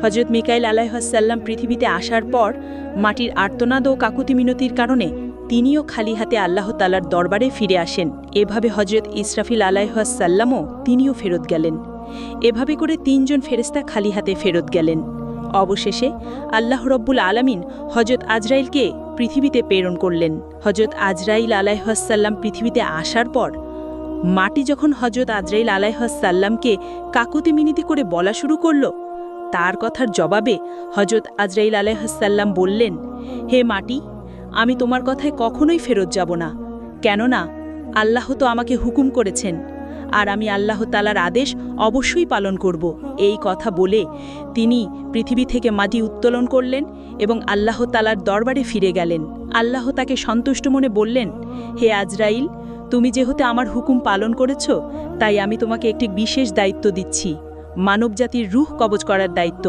হজরত মিকাইল আলাইহিসসালাম পৃথিবীতে আসার পর মাটির আর্তনাদ ও কাকুতি মিনতির কারণে তিনিও খালি হাতে আল্লাহ তাআলার দরবারে ফিরে আসেন। এভাবে হজরত ইসরাফিল আলাইহিসসালামও তিনিও ফেরত গেলেন। এভাবে করে তিনজন ফেরেশতা খালি হাতে ফেরত গেলেন। অবশেষে আল্লাহ রব্বুল আলামিন হজরত আজরাইলকে পৃথিবীতে প্রেরণ করলেন। হজরত আজরাইল আলাইহিসসালাম পৃথিবীতে আসার পর মাটি যখন হজরত আজরাইল আলাইহিসসালামকে কাকুতি মিনতি করে বলা শুরু করল, তার কথার জবাবে হজরত আজরাইল আলাইহিসসালাম বললেন, হে মাটি, আমি তোমার কথায় কখনোই ফেরত যাব না, কেননা আল্লাহ তো আমাকে হুকুম করেছেন, আর আমি আল্লাহ তাআলার আদেশ অবশ্যই পালন করব। এই কথা বলে তিনি পৃথিবী থেকে মাটি উত্তোলন করলেন এবং আল্লাহ তাআলার দরবারে ফিরে গেলেন। আল্লাহ তাকে সন্তুষ্ট মনে বললেন, হে আজরাইল, তুমি যেহেতু আমার হুকুম পালন করেছ, তাই আমি তোমাকে একটি বিশেষ দায়িত্ব দিচ্ছি, মানবজাতির রূহ কবজ করার দায়িত্ব।